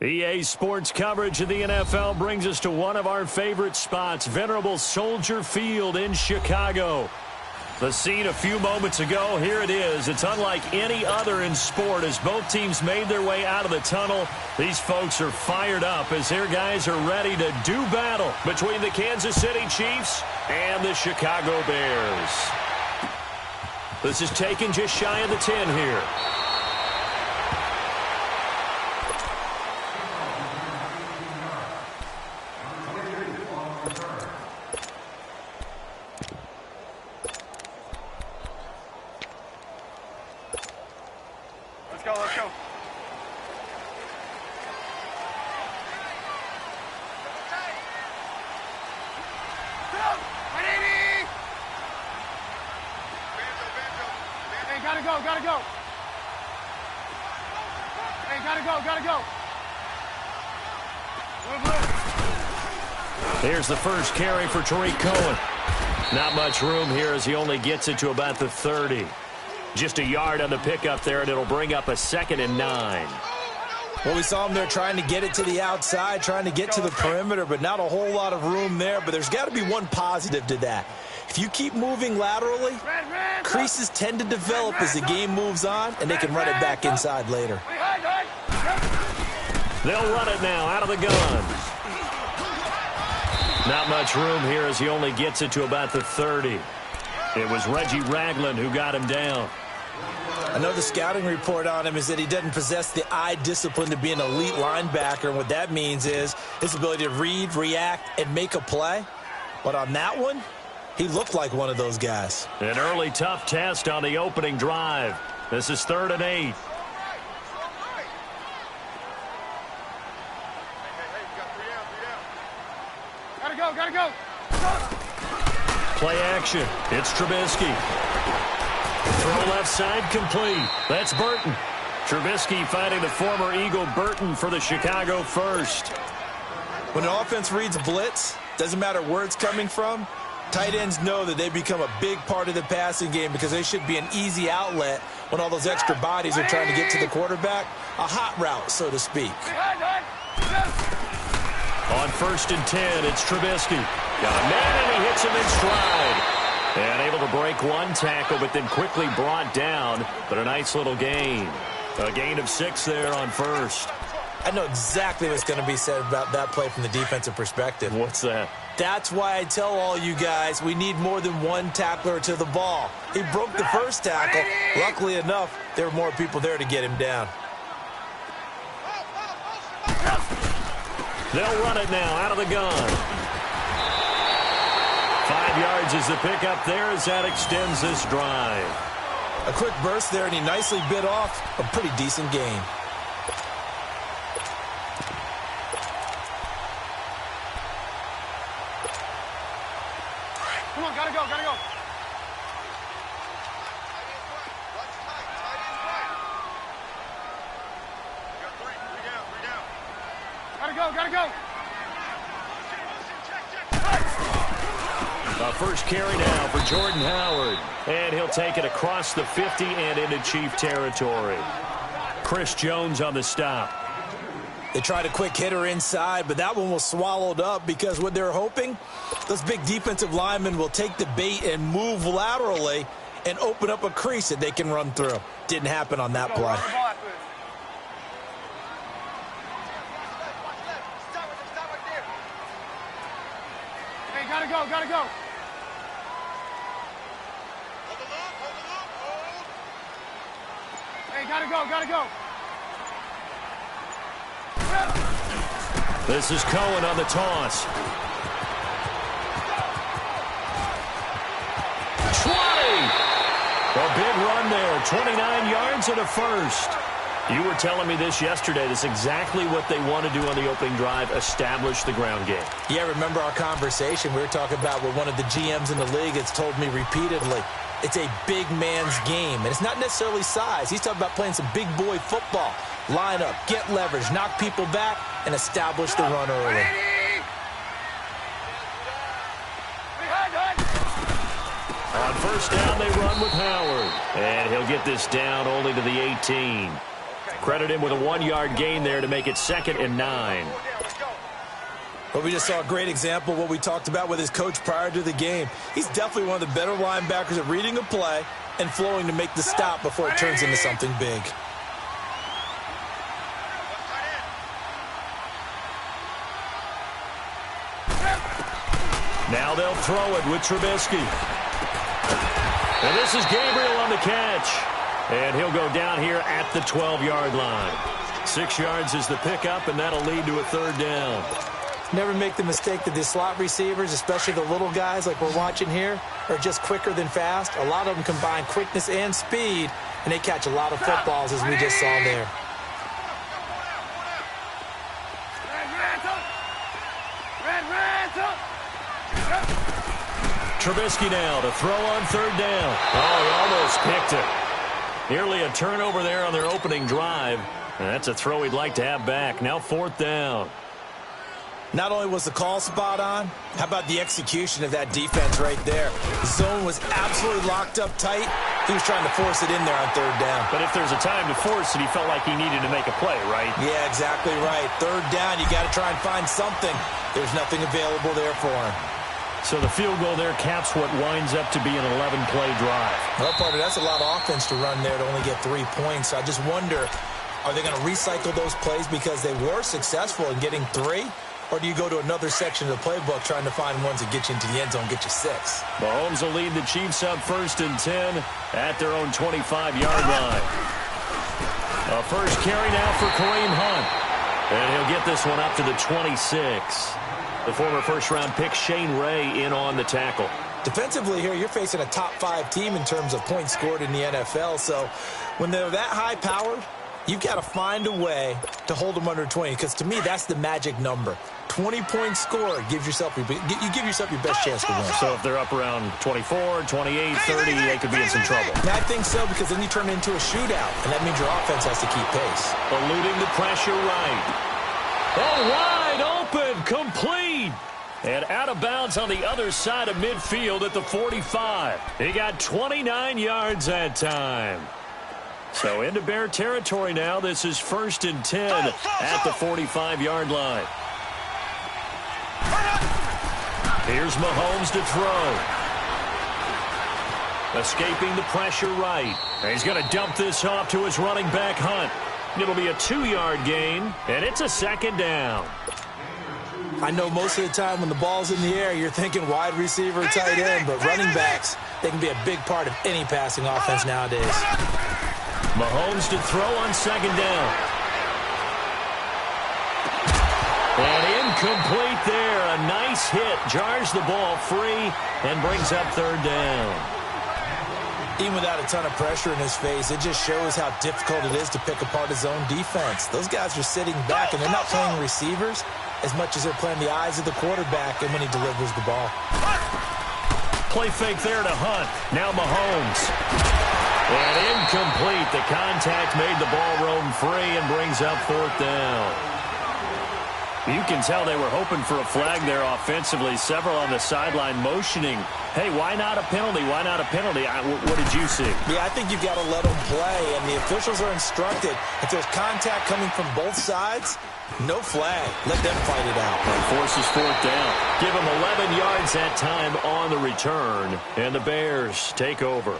EA Sports coverage of the NFL brings us to one of our favorite spots, venerable Soldier Field in Chicago. The scene a few moments ago, here it is. It's unlike any other in sport as both teams made their way out of the tunnel. These folks are fired up as their guys are ready to do battle between the Kansas City Chiefs and the Chicago Bears. This is taken just shy of the 10 here. Let's go. Hey, gotta go. Hey, gotta go. Here's the first carry for Tariq Cohen. Not much room here as he only gets it to about the 30. Just a yard on the pickup there, and it'll bring up a 2nd and 9. Well, we saw him there trying to get it to the outside, trying to get to the perimeter, but not a whole lot of room there. But there's got to be one positive to that. If you keep moving laterally, creases tend to develop as the game moves on, and they can run it back inside later. They'll run it now out of the gun. Not much room here as he only gets it to about the 30. It was Reggie Ragland who got him down. I know the scouting report on him is that he doesn't possess the eye discipline to be an elite linebacker, and what that means is his ability to read, react, and make a play. But on that one, he looked like one of those guys. An early tough test on the opening drive. This is 3rd and 8. Gotta go. Play action. It's Trubisky. Throw left side complete. That's Burton. Trubisky finding the former Eagle Burton for the Chicago first. When an offense reads blitz, doesn't matter where it's coming from, tight ends know that they become a big part of the passing game because they should be an easy outlet when all those extra bodies are trying to get to the quarterback. A hot route, so to speak. On 1st and 10, it's Trubisky. Got a man, and he hits him in stride. And able to break one tackle, but then quickly brought down. But a nice little gain. A gain of 6 there on 1st. I know exactly what's going to be said about that play from the defensive perspective. What's that? That's why I tell all you guys we need more than one tackler to the ball. He broke the first tackle. Luckily enough, there were more people there to get him down. They'll run it now out of the gun. 5 yards is the pickup there as that extends this drive. A quick burst there, and he nicely bit off a pretty decent gain. Come on, gotta go. Gotta go. First carry now for Jordan Howard. And he'll take it across the 50 and into Chief territory. Chris Jones on the stop. They tried a quick hitter inside, but that one was swallowed up because what they're hoping, those big defensive linemen will take the bait and move laterally and open up a crease that they can run through. Didn't happen on that play. Hey, gotta go. Hey, gotta go. This is Cohen on the toss. 20! A big run there. 29 yards and a first. You were telling me this yesterday. That's exactly what they want to do on the opening drive, establish the ground game. Yeah, remember our conversation? We were talking about what one of the GMs in the league has told me repeatedly. It's a big man's game, and it's not necessarily size. He's talking about playing some big boy football. Line up, get leverage, knock people back, and establish the run early. On first down, they run with Howard. And he'll get this down only to the 18. Credit him with a 1-yard gain there to make it 2nd and 9. Well, we just saw a great example of what we talked about with his coach prior to the game. He's definitely one of the better linebackers at reading a play and flowing to make the stop before it turns into something big. Now they'll throw it with Trubisky. And this is Gabriel on the catch. And he'll go down here at the 12-yard line. 6 yards is the pickup, and that'll lead to a 3rd down. Never make the mistake that the slot receivers, especially the little guys like we're watching here, are just quicker than fast. A lot of them combine quickness and speed, and they catch a lot of footballs, as we just saw there. Trubisky now to throw on 3rd down. Oh, he almost picked it. Nearly a turnover there on their opening drive. And that's a throw he'd like to have back. Now 4th down. Not only was the call spot on, how about the execution of that defense right there? The zone was absolutely locked up tight. He was trying to force it in there on 3rd down. But if there's a time to force it, he felt like he needed to make a play, right? Yeah, exactly right. 3rd down, you got to try and find something. There's nothing available there for him. So the field goal there caps what winds up to be an 11-play drive. Well, partner, that's a lot of offense to run there to only get 3 points. So I just wonder, are they going to recycle those plays because they were successful in getting 3? Or do you go to another section of the playbook trying to find ones that get you into the end zone, get you 6? Mahomes will lead the Chiefs up 1st and 10 at their own 25-yard line. A first carry now for Kareem Hunt. And he'll get this one up to the 26. The former first-round pick Shane Ray in on the tackle. Defensively here, you're facing a top-5 team in terms of points scored in the NFL. So when they're that high-powered, you've got to find a way to hold them under 20. Because to me, that's the magic number. 20 points scored gives yourself you give yourself your best chance to win. So if they're up around 24, 28, 30, they could be in some trouble. And I think so, because then you turn it into a shootout, and that means your offense has to keep pace. Eluding the pressure right. Oh, wide open, complete. And out of bounds on the other side of midfield at the 45. He got 29 yards that time. So into Bear territory now. This is 1st and 10 at the 45-yard line. Here's Mahomes to throw. Escaping the pressure right. And he's going to dump this off to his running back, Hunt. It'll be a 2-yard gain, and it's a 2nd down. I know most of the time when the ball's in the air, you're thinking wide receiver, tight end, but running backs, they can be a big part of any passing offense nowadays. Mahomes to throw on 2nd down. And incomplete there. A nice hit. Jars the ball free and brings up 3rd down. Even without a ton of pressure in his face, it just shows how difficult it is to pick apart his own defense. Those guys are sitting back, and they're not playing receivers as much as they're playing the eyes of the quarterback and when he delivers the ball. Play fake there to Hunt. Now Mahomes. And incomplete. The contact made the ball roam free and brings up 4th down. You can tell they were hoping for a flag there offensively. Several on the sideline motioning, hey, why not a penalty? Why not a penalty? What did you see? Yeah, I think you've got to let them play, and the officials are instructed. If there's contact coming from both sides, no flag. Let them fight it out. And forces 4th down. Give them 11 yards that time on the return, and the Bears take over.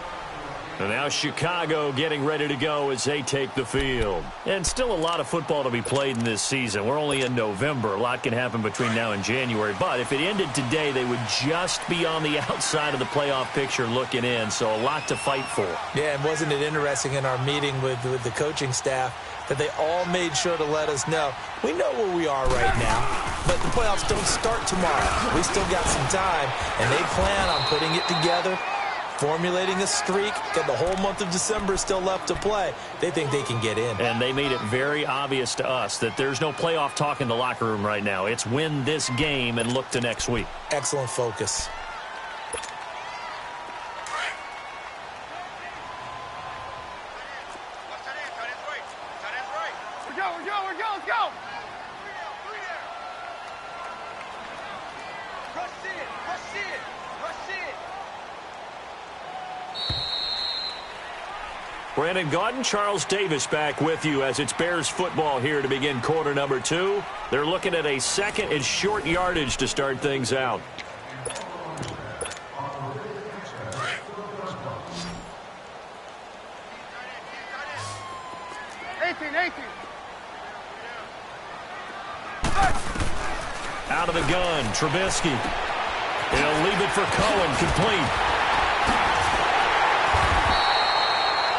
And now Chicago getting ready to go as they take the field. And still a lot of football to be played in this season. We're only in November. A lot can happen between now and January. But if it ended today, they would just be on the outside of the playoff picture looking in. So a lot to fight for. Yeah, and wasn't it interesting in our meeting with the coaching staff that they all made sure to let us know, we know where we are right now, but the playoffs don't start tomorrow. We still got some time, and they plan on putting it together, formulating a streak, got the whole month of December still left to play. They think they can get in. And they made it very obvious to us that there's no playoff talk in the locker room right now. It's win this game and look to next week. Excellent focus. Let's go. Brandon Gaudin, Charles Davis back with you as it's Bears football here to begin quarter number 2. They're looking at a second and short yardage to start things out. Out of the gun, Trubisky. He'll leave it for Cohen, complete.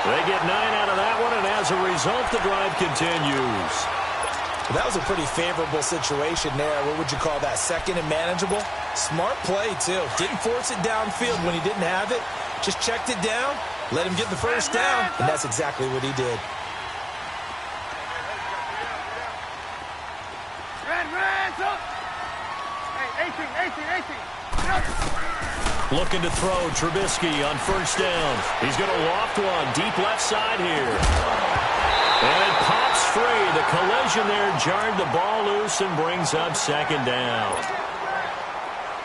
They get 9 out of that one, and as a result, the drive continues. That was a pretty favorable situation there. What would you call that? Second and manageable? Smart play, too. Didn't force it downfield when he didn't have it. Just checked it down, let him get the first down, and that's exactly what he did. Looking to throw, Trubisky on first down. He's going to loft one deep left side here. And it pops free. The collision there jarred the ball loose and brings up second down.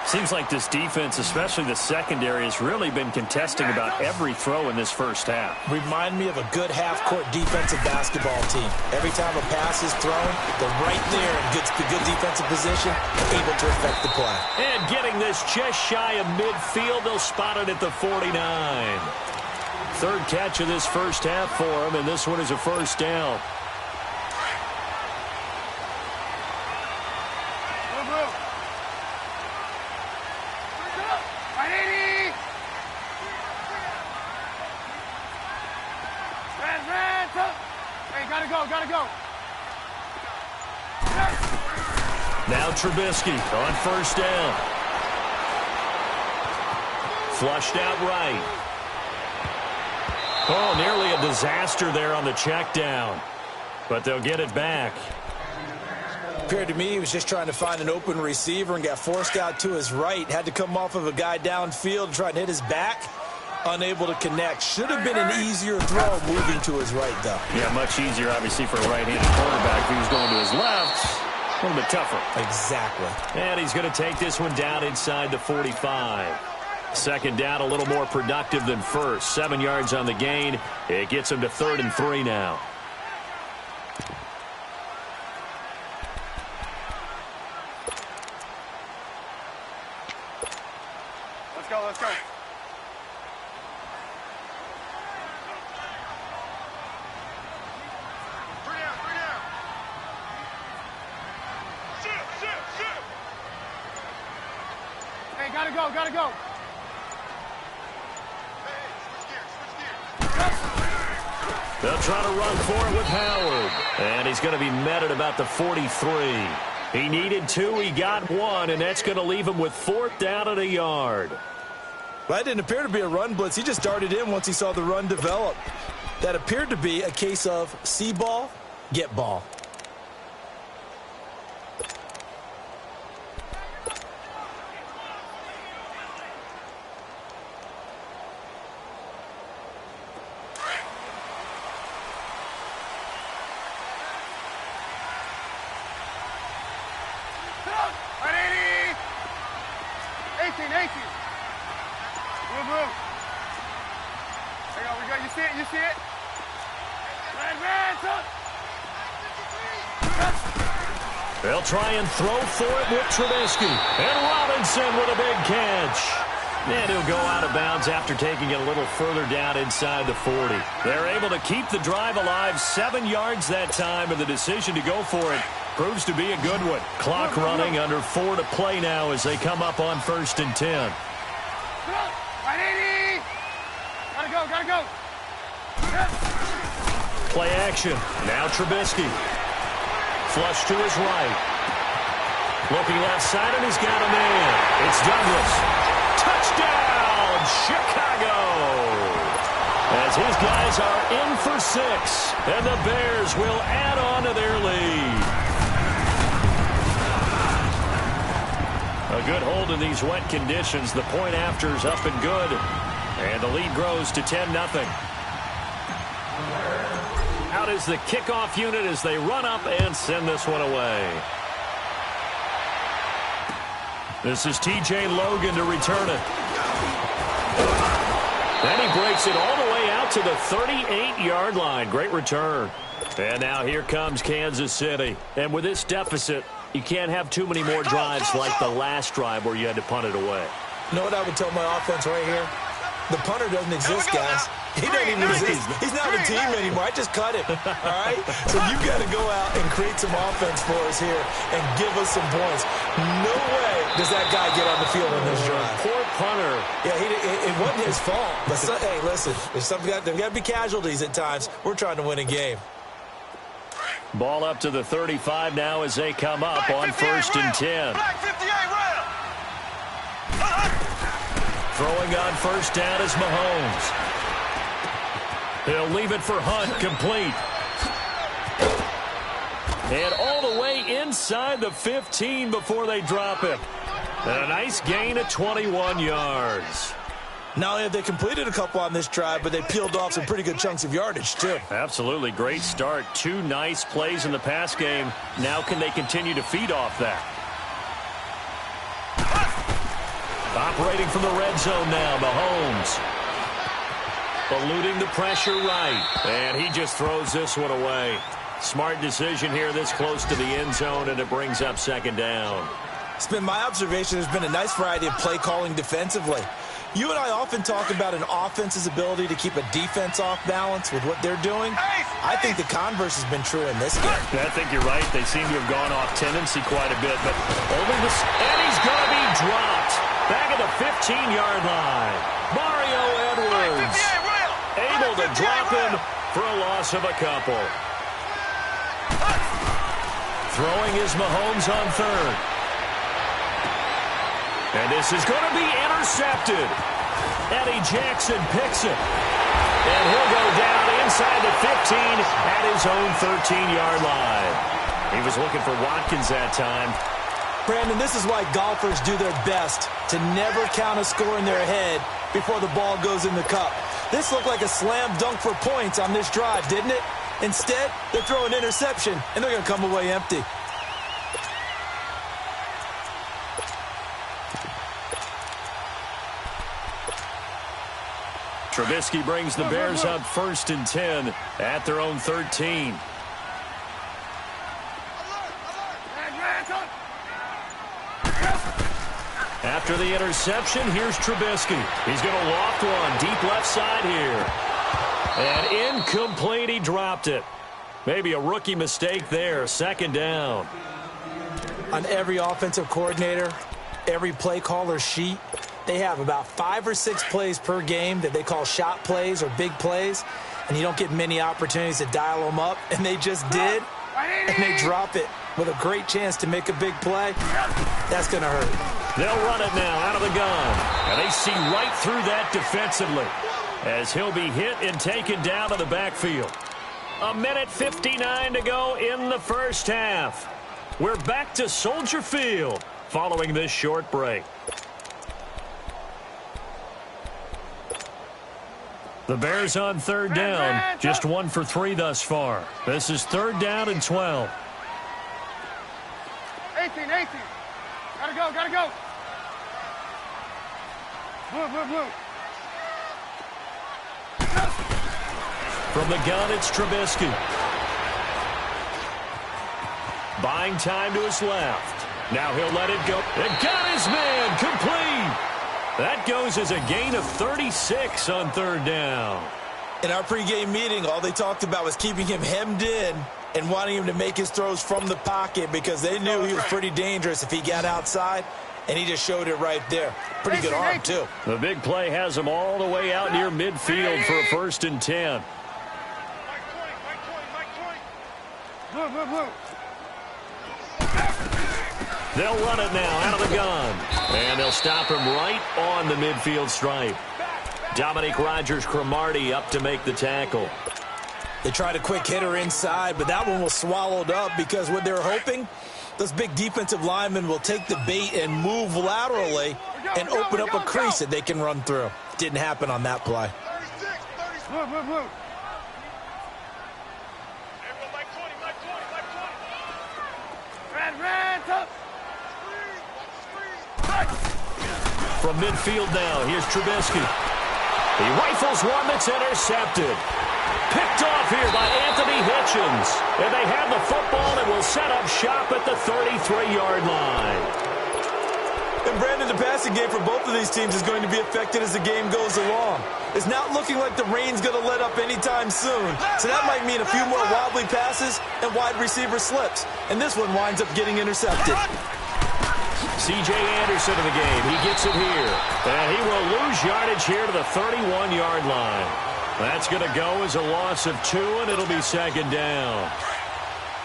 Seems like this defense, especially the secondary, has really been contesting about every throw in this first half. Remind me of a good half-court defensive basketball team. Every time a pass is thrown, they're right there in good defensive position, able to affect the play. And getting this just shy of midfield, they'll spot it at the 49. Third catch of this first half for him, and this one is a first down. Gotta go. Now Trubisky on first down. Flushed out right. Oh, nearly a disaster there on the check down. But they'll get it back. Appeared to me he was just trying to find an open receiver and got forced out to his right. Had to come off of a guy downfield and try and hit his back. Unable to connect. Should have been an easier throw moving to his right, though. Yeah, much easier, obviously, for a right-handed quarterback. If he was going to his left, a little bit tougher. Exactly. And he's going to take this one down inside the 45. Second down, a little more productive than first. 7 yards on the gain. It gets him to 3rd and 3 now. Let's go. Gotta go. They'll try to run for it with Howard. And he's going to be met at about the 43. He needed 2, he got 1, and that's going to leave him with 4th down and a yard. Well, that didn't appear to be a run blitz. He just darted in once he saw the run develop. That appeared to be a case of see ball, get ball. You see it? They'll try and throw for it with Trubisky. And Robinson with a big catch. And he'll go out of bounds after taking it a little further down inside the 40. They're able to keep the drive alive, 7 yards that time, and the decision to go for it proves to be a good one. Clock running, under 4 to play now as they come up on 1st and 10. Gotta go. Play action. Now Trubisky. Flush to his right. Looking left side, and he's got a man. It's Douglas. Touchdown, Chicago. As his guys are in for 6, and the Bears will add on to their lead. A good hold in these wet conditions. The point after is up and good. And the lead grows to 10-0. Out is the kickoff unit as they run up and send this one away. This is T.J. Logan to return it. Then he breaks it all the way out out to the 38-yard line. Great return. And now here comes Kansas City. And with this deficit, you can't have too many more drives like the last drive where you had to punt it away. You know what I would tell my offense right here? The punter doesn't exist, guys. He doesn't even exist. He's not a team anymore. I just cut him, all right? So you got to go out and create some offense for us here and give us some points. No way does that guy get on the field on this drive. Poor punter. Yeah, it wasn't his fault. But hey, listen, there's got to be casualties at times. We're trying to win a game. Ball up to the 35 now as they come up on 1st and 10. Throwing on 1st down is Mahomes. He'll leave it for Hunt, complete. And all the way inside the 15 before they drop him. And a nice gain of 21 yards. Not only have they completed a couple on this drive, but they peeled off some pretty good chunks of yardage, too. Absolutely. Great start. 2 nice plays in the pass game. Now can they continue to feed off that? Operating from the red zone now, Mahomes. Eluding the pressure right. And he just throws this one away. Smart decision here this close to the end zone, and it brings up 2nd down. It's been my observation there's been a nice variety of play calling defensively. You and I often talk about an offense's ability to keep a defense off balance with what they're doing. I think the converse has been true in this game. I think you're right. They seem to have gone off tendency quite a bit, but only this, and he's going to be dropped. Back at the 15-yard line. Mario Edwards able to drop him for a loss of a couple. Throwing is Mahomes on 3rd. And this is going to be intercepted. Eddie Jackson picks it. And he'll go down inside the 15 at his own 13-yard line. He was looking for Watkins that time. Brandon, this is why golfers do their best to never count a score in their head before the ball goes in the cup. This looked like a slam dunk for points on this drive, didn't it? Instead, they throw an interception, and they're going to come away empty. Trubisky brings the Bears up 1st and 10 at their own 13. After the interception, here's Trubisky. He's going to loft one deep left side here. And incomplete, he dropped it. Maybe a rookie mistake there. 2nd down. On every offensive coordinator, every play caller sheet, they have about 5 or 6 plays per game that they call shot plays or big plays, and you don't get many opportunities to dial them up, and they just did, and they drop it with a great chance to make a big play. That's going to hurt. They'll run it now out of the gun, and they see right through that defensively as he'll be hit and taken down to the backfield. 1:59 to go in the first half. We're back to Soldier Field following this short break. The Bears on 3rd down, just 1 for 3 thus far. This is 3rd down and 12. 18. Gotta go, gotta go. Blue. From the gun, it's Trubisky. Buying time to his left. Now he'll let it go. And got his man complete. That goes as a gain of 36 on 3rd down. In our pregame meeting, all they talked about was keeping him hemmed in and wanting him to make his throws from the pocket because they knew he was pretty dangerous if he got outside, and he just showed it right there. Pretty good arm, too. The big play has him all the way out near midfield for a 1st and 10. Blue. They'll run it now out of the gun. And they'll stop him right on the midfield stripe. Dominique Rodgers-Cromartie up to make the tackle. They tried a quick hitter inside, but that one was swallowed up because what they're hoping, those big defensive linemen will take the bait and move laterally and open up a crease that they can run through. Didn't happen on that play. Blue. Red, top. From midfield now, here's Trubisky. He rifles one that's intercepted. Picked off here by Anthony Hitchens. And they have the football and will set up shop at the 33-yard line. And Brandon, the passing game for both of these teams is going to be affected as the game goes along. It's not looking like the rain's going to let up anytime soon. So that might mean a few more wobbly passes and wide receiver slips. And this one winds up getting intercepted. C.J. Anderson in the game. He gets it here. And he will lose yardage here to the 31-yard line. That's going to go as a loss of 2, and it'll be second down.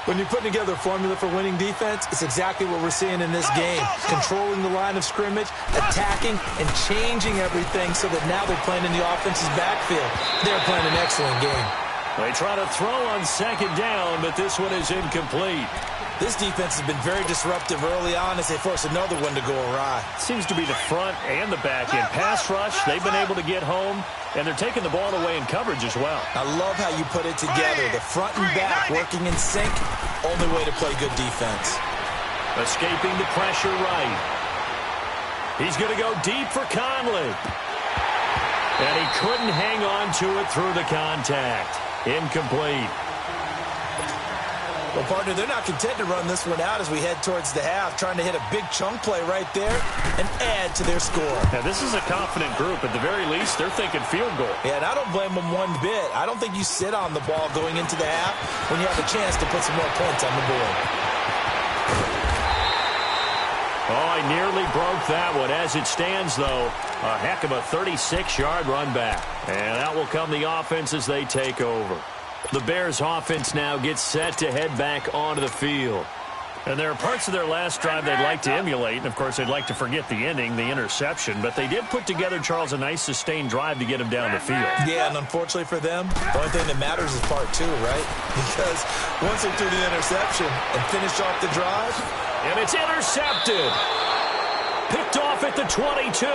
When you're putting together a formula for winning defense, it's exactly what we're seeing in this game. Controlling the line of scrimmage, attacking, and changing everything so that now they're playing in the offense's backfield. They're playing an excellent game. They try to throw on second down, but this one is incomplete. This defense has been very disruptive early on as they force another one to go awry. Seems to be the front and the back end. Pass rush, they've been able to get home, and they're taking the ball away in coverage as well. I love how you put it together. The front and back working in sync. Only way to play good defense. Escaping the pressure right. He's going to go deep for Conley. And he couldn't hang on to it through the contact. Incomplete. Well, partner, they're not content to run this one out as we head towards the half, trying to hit a big chunk play right there and add to their score. Now, this is a confident group. At the very least, they're thinking field goal. Yeah, and I don't blame them one bit. I don't think you sit on the ball going into the half when you have a chance to put some more points on the board. Oh, I nearly broke that one. As it stands, though, a heck of a 36-yard run back. And out will come the offense as they take over. The Bears offense now gets set to head back onto the field. And there are parts of their last drive they'd like to emulate. And, of course, they'd like to forget the ending, the interception. But they did put together, Charles, a nice sustained drive to get him down the field. Yeah, and unfortunately for them, the only thing that matters is part 2, right? Because once they threw the interception and finished off the drive. And it's intercepted. Picked off at the 22.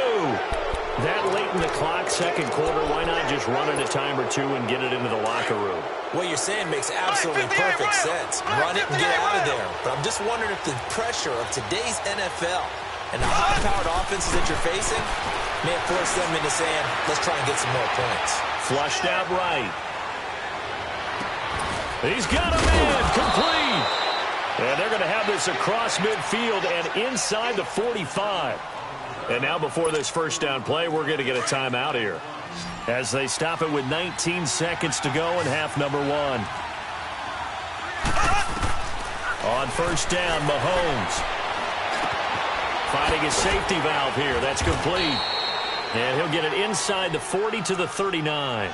That late in the clock, second quarter, why not just run it a time or two and get it into the locker room? What you're saying makes absolutely perfect sense. Run it and get out of there. But I'm just wondering if the pressure of today's NFL and the high-powered offenses that you're facing may have forced them into saying, let's try and get some more points. Flushed out right. He's got a man complete. And they're going to have this across midfield and inside the 45. And now before this first down play, we're going to get a timeout here as they stop it with 19 seconds to go in half number 1. On first down, Mahomes finding his safety valve here. That's complete. And he'll get it inside the 40 to the 39.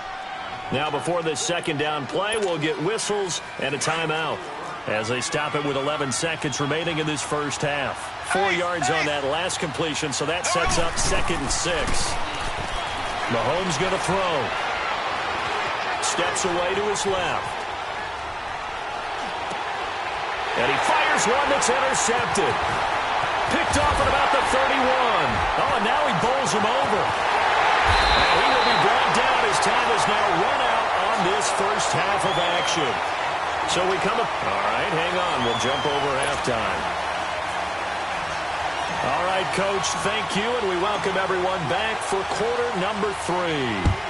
Now before this second down play, we'll get whistles and a timeout as they stop it with 11 seconds remaining in this first half. 4 yards on that last completion, so that sets up 2nd and 6. Mahomes going to throw. Steps away to his left. And he fires one that's intercepted. Picked off at about the 31. Oh, and now he bowls him over. And he will be brought down as time has now run out on this first half of action. So we come up. All right, hang on. We'll jump over halftime. All right, Coach, thank you, and we welcome everyone back for quarter number 3.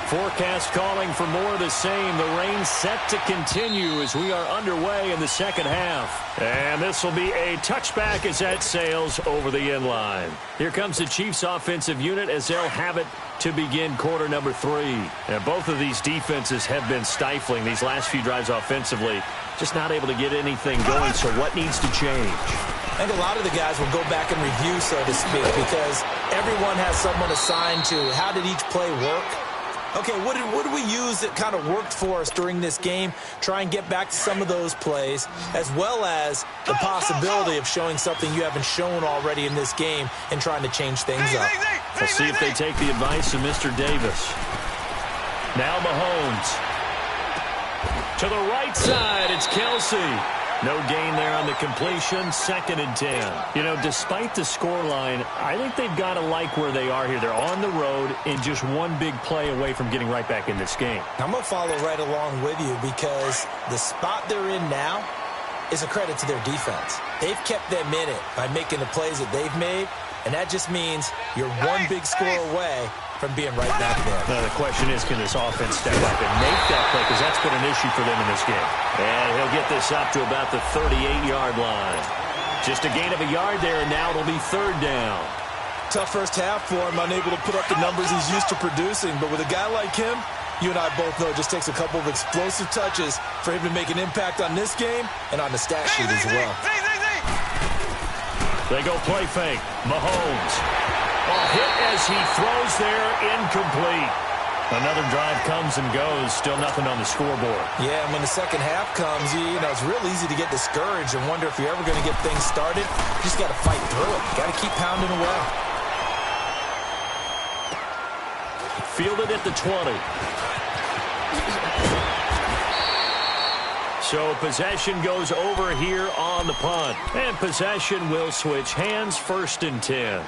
Forecast calling for more of the same. The rain set to continue as we are underway in the second half. And this will be a touchback as that sails over the end line. Here comes the Chiefs offensive unit as they'll have it to begin quarter number 3. And both of these defenses have been stifling these last few drives offensively. Just not able to get anything going, so what needs to change? I think a lot of the guys will go back and review, so to speak, because everyone has someone assigned to how did each play work. Okay, what did we use that kind of worked for us during this game? Try and get back to some of those plays, as well as the possibility of showing something you haven't shown already in this game and trying to change things up. We'll see if they take the advice of Mr. Davis. Now Mahomes. To the right side, it's Kelsey. No gain there on the completion, 2nd and 10. You know, despite the scoreline, I think they've got to like where they are here. They're on the road and just one big play away from getting right back in this game. I'm going to follow right along with you because the spot they're in now is a credit to their defense. They've kept them in it by making the plays that they've made, and that just means you're one big score away from being right back there. Now the question is, can this offense step up and make that play? Because that's been an issue for them in this game. And he'll get this up to about the 38-yard line. Just a gain of a yard there, and now it'll be third down. Tough first half for him, unable to put up the numbers he's used to producing. But with a guy like him, you and I both know it just takes a couple of explosive touches for him to make an impact on this game and on the stat sheet as well. They go play fake. Mahomes. Hit as he throws there, incomplete. Another drive comes and goes, still nothing on the scoreboard. Yeah, and when the second half comes, you know, it's real easy to get discouraged and wonder if you're ever going to get things started. You just got to fight through it. You got to keep pounding away. Fielded at the 20. So possession goes over here on the punt. And possession will switch hands, 1st and 10.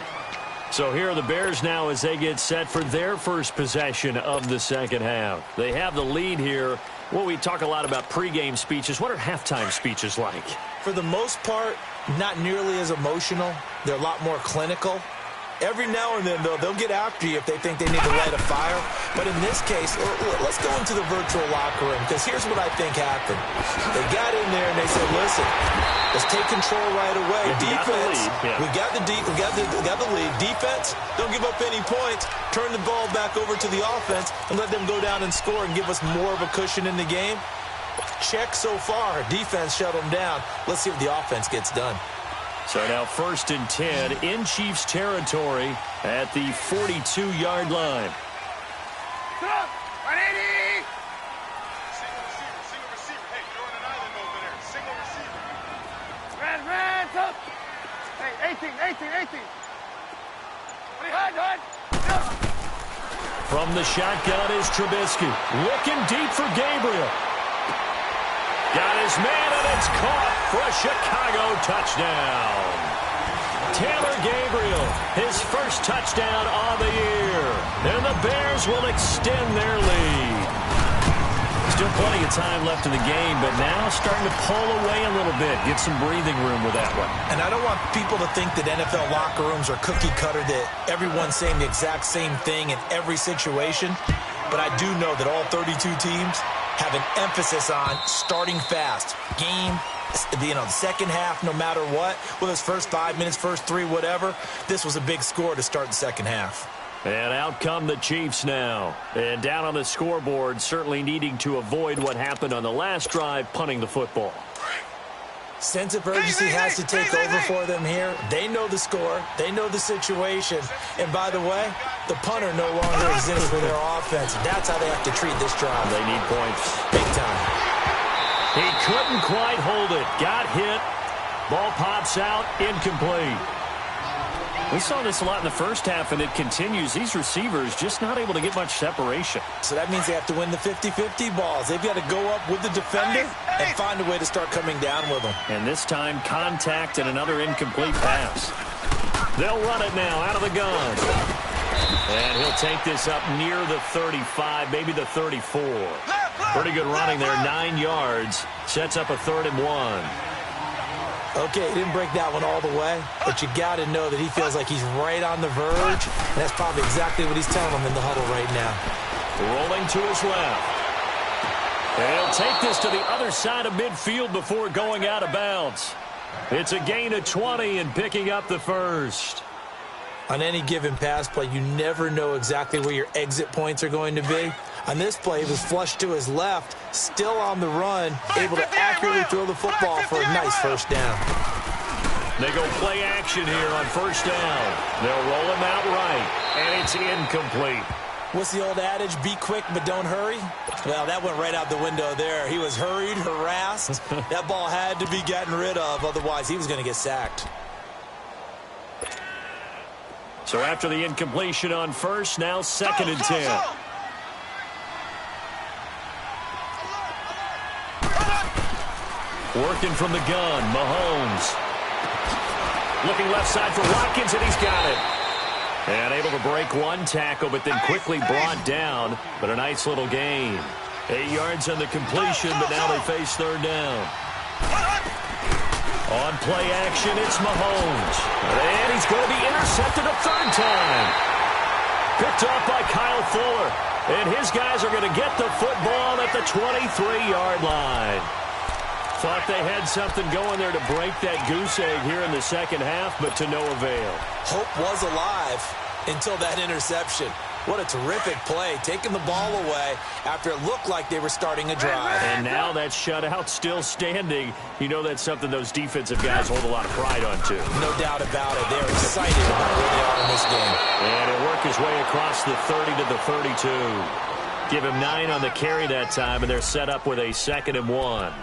So here are the Bears now as they get set for their first possession of the second half. They have the lead here. Well, we talk a lot about pregame speeches. What are halftime speeches like? For the most part, not nearly as emotional. They're a lot more clinical. Every now and then, though, they'll get after you if they think they need to light a fire. But in this case, let's go into the virtual locker room, because here's what I think happened. They got in there and they said, listen, let's take control right away. Defense, we got the lead. Defense, don't give up any points. Turn the ball back over to the offense and let them go down and score and give us more of a cushion in the game. Check so far. Defense shut them down. Let's see what the offense gets done. So now 1st and 10 in Chiefs territory at the 42-yard line. 180! Single receiver. Hey, you're on an island over there. Single receiver. Red, up! Hey, 18. Hard. From the shotgun is Trubisky. Looking deep for Gabriel. Got his man, and it's caught for a Chicago touchdown. Taylor Gabriel, his first touchdown on the year. And the Bears will extend their lead. Still plenty of time left in the game, but now starting to pull away a little bit. Get some breathing room with that one. And I don't want people to think that NFL locker rooms are cookie cutter, that everyone's saying the exact same thing in every situation. But I do know that all 32 teams have an emphasis on starting fast. Game, the second half, no matter what. Whether it's first 5 minutes, first 3, whatever. This was a big score to start the second half. And out come the Chiefs now. And down on the scoreboard, certainly needing to avoid what happened on the last drive, punting the football. Sense of urgency has to take over for them here. They know the score. They know the situation. And by the way, the punter no longer exists for their offense. That's how they have to treat this drive. They need points. Big time. He couldn't quite hold it. Got hit. Ball pops out. Incomplete. We saw this a lot in the first half, and it continues. These receivers just not able to get much separation. So that means they have to win the 50-50 balls. They've got to go up with the defender and find a way to start coming down with them. And this time, contact and another incomplete pass. They'll run it now out of the gun. And he'll take this up near the 35, maybe the 34. Pretty good running there, 9 yards. Sets up a 3rd and 1. Okay, he didn't break that one all the way, but you got to know that he feels like he's right on the verge, and that's probably exactly what he's telling them in the huddle right now. Rolling to his left. And he'll take this to the other side of midfield before going out of bounds. It's a gain of 20 and picking up the first. On any given pass play, you never know exactly where your exit points are going to be. On this play, he was flushed to his left, still on the run, able to accurately throw the football for a nice first down. They go play action here on first down. They'll roll him out right, and it's incomplete. What's the old adage? Be quick, but don't hurry? Well, that went right out the window there. He was hurried, harassed. That ball had to be gotten rid of, otherwise he was going to get sacked. So after the incompletion on first, now 2nd and 10. Working from the gun, Mahomes. Looking left side for Watkins, and he's got it. And able to break one tackle, but then quickly brought down. But a nice little gain. 8 yards on the completion, but now they face 3rd down. On play action, it's Mahomes. And he's going to be intercepted a 3rd time. Picked off by Kyle Fuller. And his guys are going to get the football at the 23-yard line. Thought they had something going there to break that goose egg here in the second half, but to no avail. Hope was alive until that interception. What a terrific play, taking the ball away after it looked like they were starting a drive. And now that shutout still standing. You know that's something those defensive guys hold a lot of pride on, too. No doubt about it. They're excited about where they are in this game. And he'll work his way across the 30 to the 32. Give him 9 on the carry that time, and they're set up with a 2nd and 1.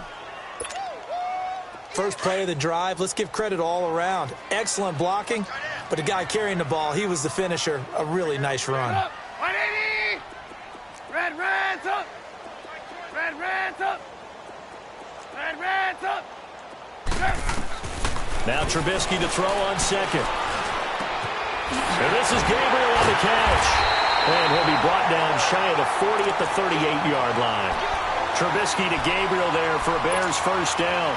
First play of the drive, let's give credit all around. Excellent blocking, but the guy carrying the ball, he was the finisher. A really nice run. 180! Reds up! Reds up! Reds up! Now Trubisky to throw on second. And this is Gabriel on the catch. And he'll be brought down shy of the 40 at the 38-yard line. Trubisky to Gabriel there for a Bears first down.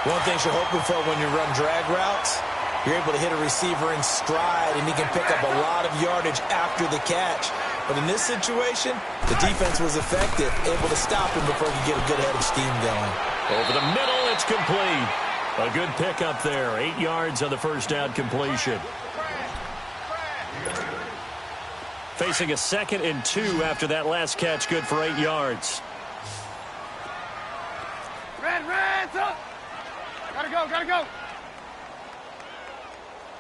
One thing you're hoping for when you run drag routes, you're able to hit a receiver in stride, and he can pick up a lot of yardage after the catch. But in this situation, the defense was effective, able to stop him before he could get a good head of steam going. Over the middle, it's complete. A good pickup there. 8 yards on the first down completion. Facing a 2nd and 2 after that last catch, good for 8 yards. Reds up! Gotta go!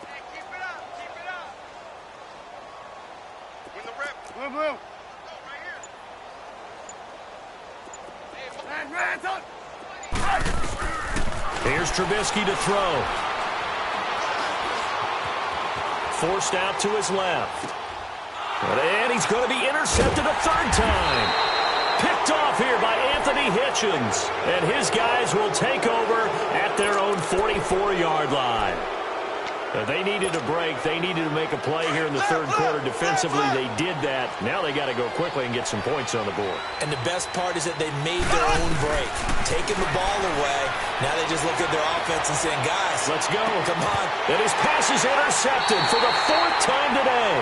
Hey, keep it up! Win the rep. Blue! Go right here. Reds up! Here's Trubisky to throw. Forced out to his left. And he's going to be intercepted a 3rd time. Picked off here by Anthony Hitchens. And his guys will take over at their own 44-yard line. They needed a break. They needed to make a play here in the 3rd quarter. Defensively, they did that. Now they got to go quickly and get some points on the board. And the best part is that they made their own break. Taking the ball away. Now they just look at their offense and saying, guys, let's go. Come on. And his pass is intercepted for the 4th time today.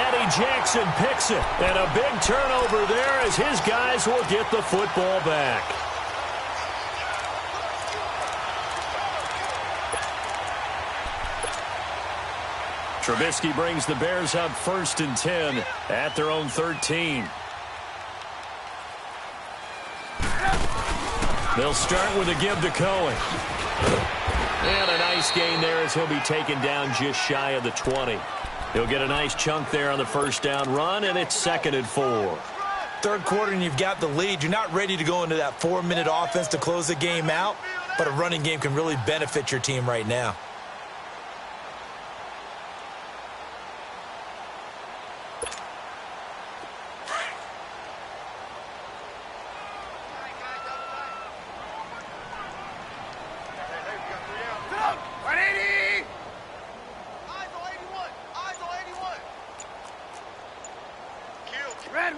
Eddie Jackson picks it. And a big turnover there as his guys will get the football back. Trubisky brings the Bears up 1st and 10 at their own 13. They'll start with a give to Cohen. And a nice gain there as he'll be taken down just shy of the 20. He'll get a nice chunk there on the first down run, and it's 2nd and 4. 3rd quarter, and you've got the lead. You're not ready to go into that 4-minute offense to close the game out, but a running game can really benefit your team right now.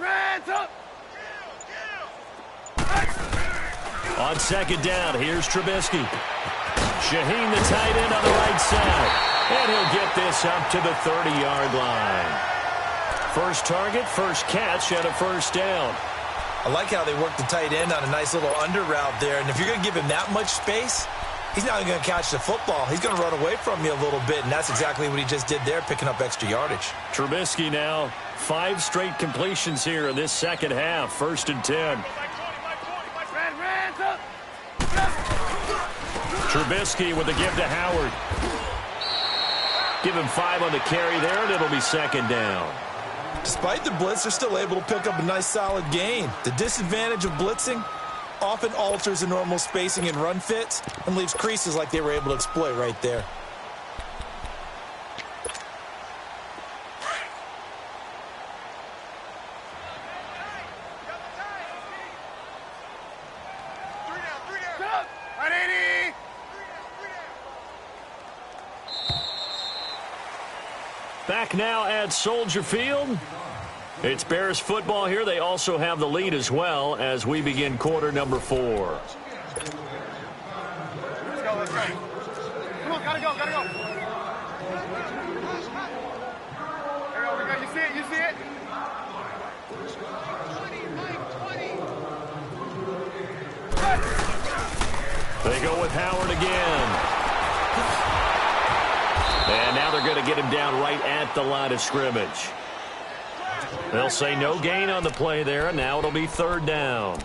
Reds up! On 2nd down, here's Trubisky. Shaheen, the tight end, on the right side. And he'll get this up to the 30-yard line. First target, first catch, and a first down. I like how they work the tight end on a nice little under route there. And if you're going to give him that much space, he's not going to catch the football. He's going to run away from you a little bit, and that's exactly what he just did there, picking up extra yardage. Trubisky now, 5 straight completions here in this second half. 1st and 10. Reds up! Trubisky with a give to Howard. Give him 5 on the carry there, and it'll be 2nd down. Despite the blitz, they're still able to pick up a nice solid gain. The disadvantage of blitzing often alters the normal spacing and run fits and leaves creases like they were able to exploit right there. Back now at Soldier Field. It's Bears football here. They also have the lead as well as we begin quarter number 4. Let's go, let's go. Come on, gotta go. There we go, we got you see it, you see it? 20, Mike, 20. They go with Howard again. And now they're going to get him down right at the line of scrimmage. They'll say no gain on the play there, and now it'll be third down.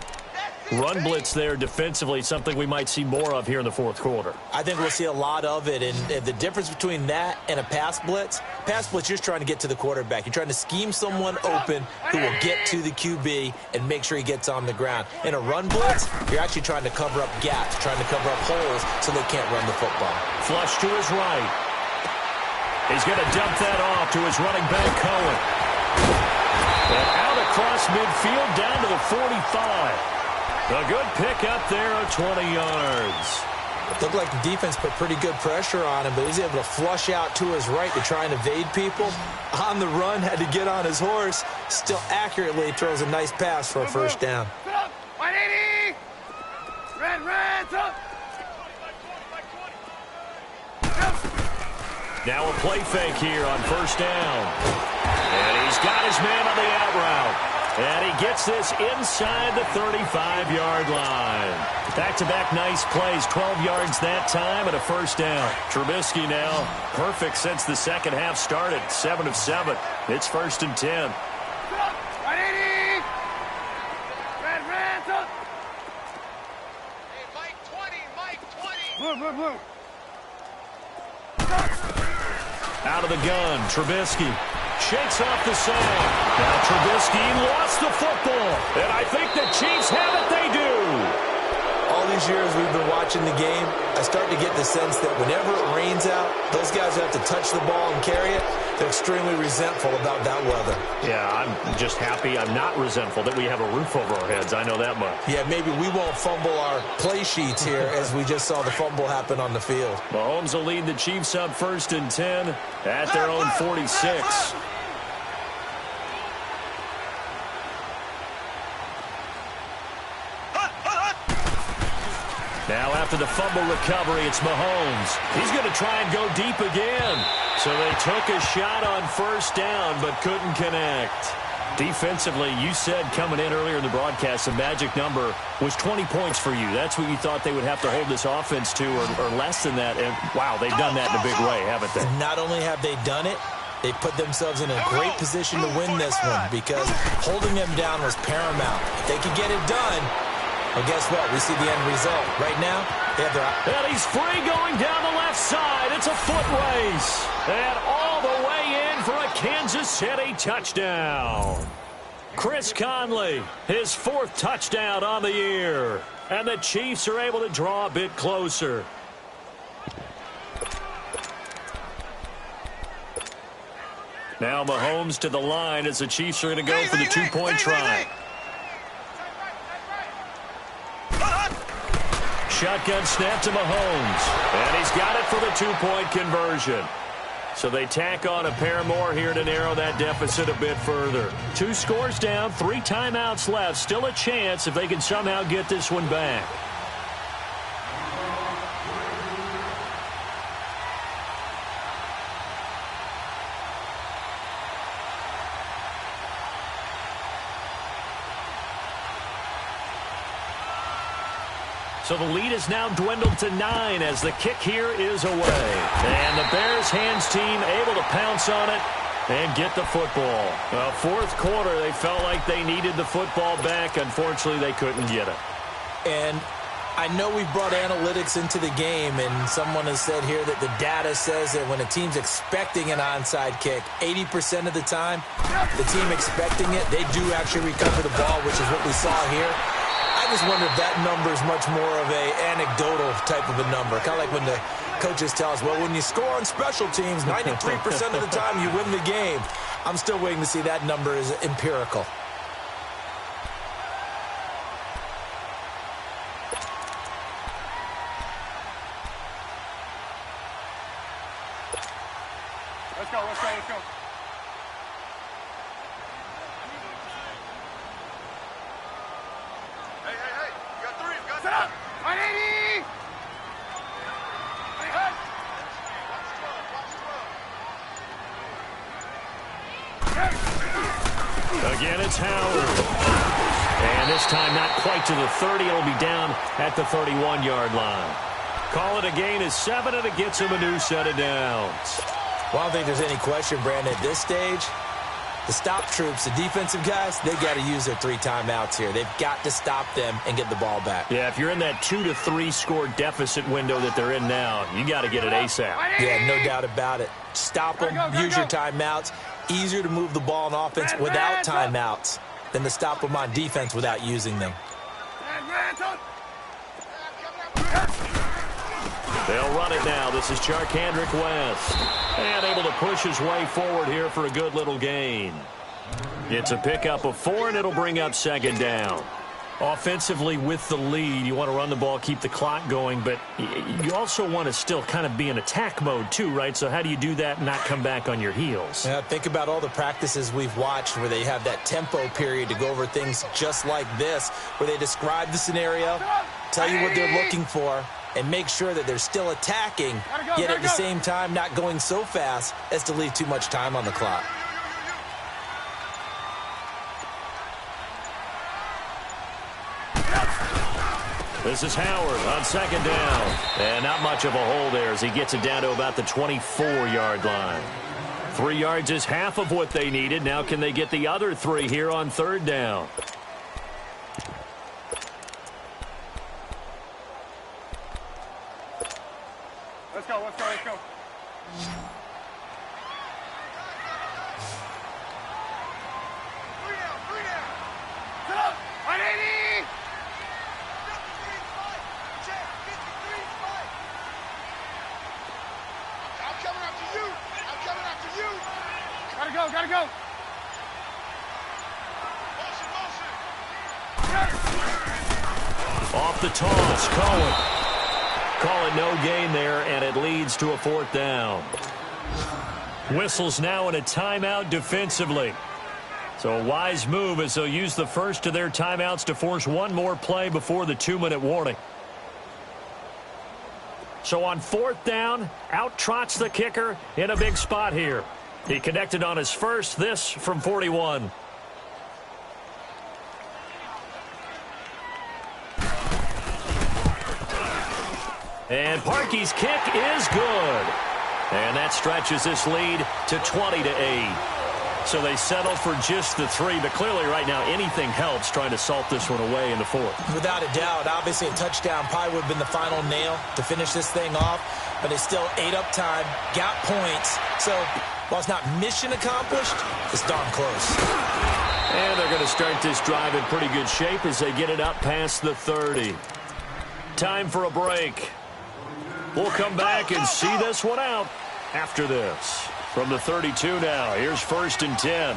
Run blitz there defensively, something we might see more of here in the fourth quarter. I think we'll see a lot of it, and the difference between that and a pass blitz, you're just trying to get to the quarterback. You're trying to scheme someone open who will get to the QB and make sure he gets on the ground. In a run blitz, you're actually trying to cover up gaps, trying to cover up holes so they can't run the football. Flush to his right. He's going to dump that off to his running back, Cohen. And out across midfield down to the 45. A good pick up there of 20 yards. It looked like the defense put pretty good pressure on him, but he's able to flush out to his right to try and evade people. On the run, had to get on his horse. Still accurately throws a nice pass for a first down. 180! Red, up! Now a play fake here on first down. And he's got his man on the out route. And he gets this inside the 35-yard line. Back-to-back nice plays, 12 yards that time and a first down. Trubisky now perfect since the second half started, 7 of 7. It's 1st and 10. 180! Red, up! Hey, Mike, 20, Mike, 20. Blue. Out of the gun, Trubisky shakes off the sand. Now Trubisky lost the football. And I think the Chiefs have it. They do. All these years we've been watching the game, I start to get the sense that whenever it rains out, those guys who have to touch the ball and carry it, they're extremely resentful about that weather. Yeah, I'm just happy. I'm not resentful that we have a roof over our heads. I know that much. Yeah, maybe we won't fumble our play sheets here as we just saw the fumble happen on the field. Mahomes will lead the Chiefs up 1st and 10 at their own 46. Now after the fumble recovery, it's Mahomes. He's going to try and go deep again. So they took a shot on first down but couldn't connect. Defensively, you said coming in earlier in the broadcast, the magic number was 20 points for you. That's what you thought they would have to hold this offense to or less than that. And, wow, they've done that in a big way, haven't they? Not only have they done it, they put themselves in a great position to win this one because holding them down was paramount. If they could get it done, well, guess what? We see the end result. Right now, they have their... And he's free going down the left side. It's a foot race. And all the way in for a Kansas City touchdown. Chris Conley, his 4th touchdown on the year. And the Chiefs are able to draw a bit closer. Now Mahomes to the line as the Chiefs are going to go for the two-point try. Shotgun snap to Mahomes. And he's got it for the two-point conversion. So they tack on a pair more here to narrow that deficit a bit further. 2 scores down, 3 timeouts left. Still a chance if they can somehow get this one back. So the lead is now dwindled to 9 as the kick here is away. And the Bears hands team able to pounce on it and get the football. Fourth quarter, they felt like they needed the football back. Unfortunately, they couldn't get it. And I know we've brought analytics into the game, and someone has said here that the data says that when a team's expecting an onside kick, 80% of the time, the team expecting it, they do actually recover the ball, which is what we saw here. I just wonder if that number is much more of a anecdotal type of a number. Kind of like when the coaches tell us, well, when you score on special teams, 93% of the time you win the game. I'm still waiting to see that number is empirical. Let's go. Hey, you got 3, you got Set up! 180! Hey, Watch 12. hey! Again, it's Howard. And this time not quite to the 30. It'll be down at the 31-yard line. Call it a gain of 7, and it gets him a new set of downs. Well, I don't think there's any question, Brandon, at this stage, the stop troops, the defensive guys, they got to use their 3 timeouts here. They've got to stop them and get the ball back. Yeah, if you're in that 2 to 3 score deficit window that they're in now, you got to get it ASAP. Yeah, no doubt about it. Stop them, use your timeouts. Easier to move the ball on offense without timeouts than to stop them on defense without using them. They'll run it now. This is Charkandrick West. And able to push his way forward here for a good little gain. It's a pickup of 4, and it'll bring up 2nd down. Offensively with the lead, you want to run the ball, keep the clock going, but you also want to still kind of be in attack mode too, right? So how do you do that and not come back on your heels? Yeah, think about all the practices we've watched where they have that tempo period to go over things just like this, where they describe the scenario, tell you what they're looking for, and make sure that they're still attacking, yet at the same time not going so fast as to leave too much time on the clock. This is Howard on 2nd down. And not much of a hole there as he gets it down to about the 24-yard line. 3 yards is half of what they needed. Now can they get the other 3 here on 3rd down? Let's go, let's go, let's go. Sit up! 180! I'm coming after you. I'm coming after you. Gotta go, gotta go! Motion, motion. Off the toss, Cohen. Call it no gain there, and it leads to a 4th down. Whistles now in a timeout defensively. So a wise move as they'll use the first of their timeouts to force one more play before the 2-minute warning. So on 4th down, out trots the kicker in a big spot here. He connected on his first, this from 41. And Parkey's kick is good. And that stretches this lead to 20-8. So they settle for just the 3, but clearly right now anything helps trying to salt this one away in the 4th. Without a doubt, obviously a touchdown probably would have been the final nail to finish this thing off, but they still ate up time, got points. So while it's not mission accomplished, it's darn close. And they're going to start this drive in pretty good shape as they get it up past the 30. Time for a break. We'll come back and see this one out after this. From the 32 now, here's 1st and 10.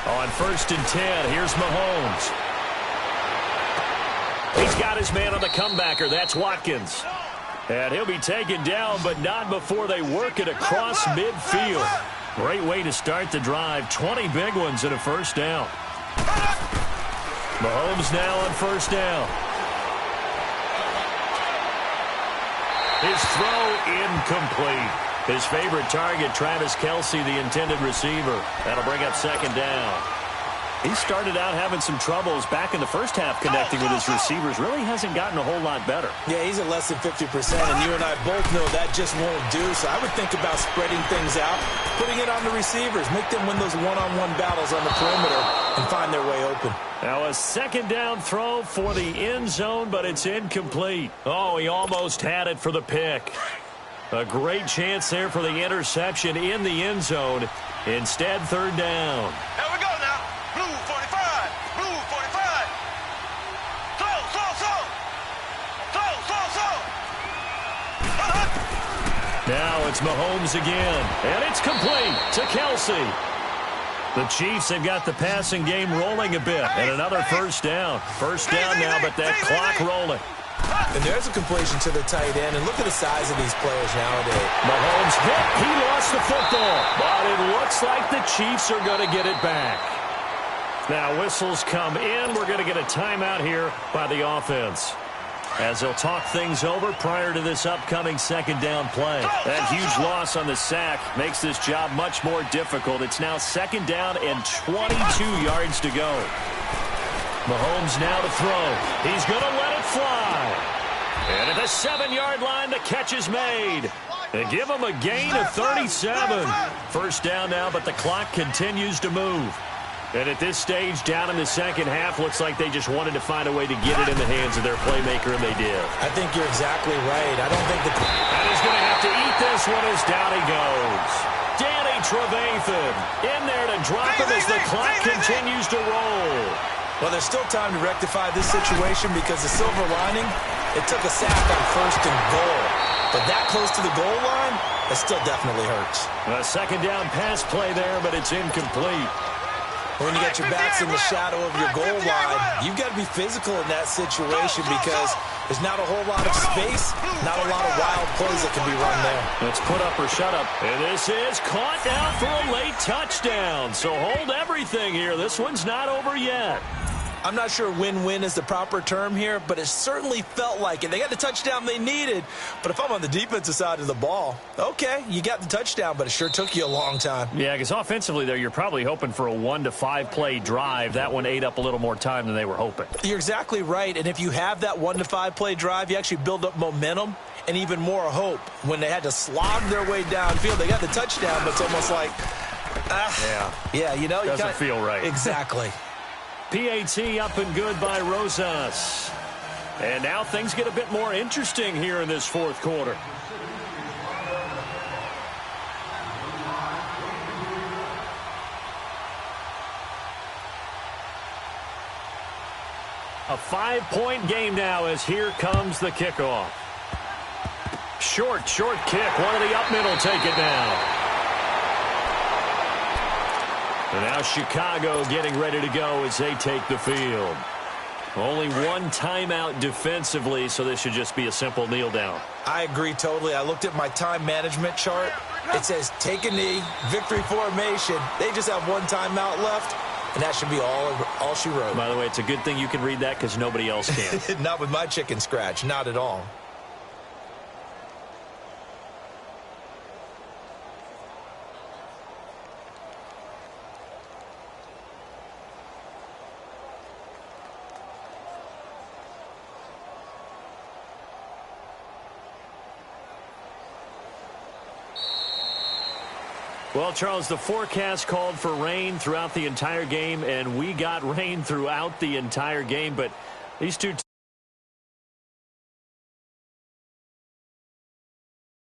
On 1st and 10, here's Mahomes. He's got his man on the comebacker. That's Watkins. And he'll be taken down, but not before they work it across midfield. Great way to start the drive. 20 big ones and a 1st down. Mahomes now on 1st down. His throw incomplete. His favorite target, Travis Kelce, the intended receiver. That'll bring up 2nd down. He started out having some troubles back in the first half connecting with his receivers. Really hasn't gotten a whole lot better. Yeah, he's at less than 50%, and you and I both know that just won't do. So I would think about spreading things out, putting it on the receivers, make them win those one-on-one battles on the perimeter and find their way open. Now a 2nd down throw for the end zone, but it's incomplete. Oh, he almost had it for the pick. A great chance there for the interception in the end zone. Instead, 3rd down. Here we go now. Blue 45. Blue 45. Slow, slow, slow. Slow, slow, slow. Now it's Mahomes again, and it's complete to Kelce. The Chiefs have got the passing game rolling a bit, and another 1st down. 1st down now, but that clock rolling. And there's a completion to the tight end, and look at the size of these players nowadays. Mahomes hit. He lost the football, but it looks like the Chiefs are going to get it back. Now whistles come in. We're going to get a timeout here by the offense. as they'll talk things over prior to this upcoming second down play. That huge loss on the sack makes this job much more difficult. It's now second down and 22 yards to go. Mahomes now to throw. He's going to let it fly. And at the 7-yard line, the catch is made. They give him a gain of 37. First down now, but the clock continues to move. And at this stage, down in the second half, looks like they just wanted to find a way to get it in the hands of their playmaker, and they did. I think you're exactly right. I don't think the... And he's going to have to eat this one as down he goes. Danny Trevathan in there to drop him as the clock continues to roll. Well, there's still time to rectify this situation because the silver lining, it took a sack on first and goal. But that close to the goal line, that still definitely hurts. A second down pass play there, but it's incomplete. When you get your backs in the shadow of your goal line, you've got to be physical in that situation because there's not a whole lot of space, not a lot of wild plays that can be run there. Let's put up or shut up. And this is caught down for a late touchdown. So hold everything here. This one's not over yet. I'm not sure win-win is the proper term here, but it certainly felt like it. They got the touchdown they needed, but if I'm on the defensive side of the ball, okay, you got the touchdown, but it sure took you a long time. Yeah, because offensively there, you're probably hoping for a 1 to 5 play drive. That one ate up a little more time than they were hoping. You're exactly right, and if you have that 1 to 5 play drive, you actually build up momentum and even more hope. When they had to slog their way downfield, they got the touchdown, but it's almost like, yeah, you know, doesn't feel right. Exactly. PAT up and good by Rosas. And now things get a bit more interesting here in this fourth quarter. A 5-point game now as here comes the kickoff. Short kick. One of the up middle take it now. And now Chicago getting ready to go as they take the field. Only one timeout defensively, so this should just be a simple kneel down. I agree totally. I looked at my time management chart. It says take a knee, victory formation. They just have one timeout left, and that should be all she wrote. By the way, it's a good thing you can read that because nobody else can. Not with my chicken scratch, not at all. Well, Charles, the forecast called for rain throughout the entire game, and we got rain throughout the entire game. But these two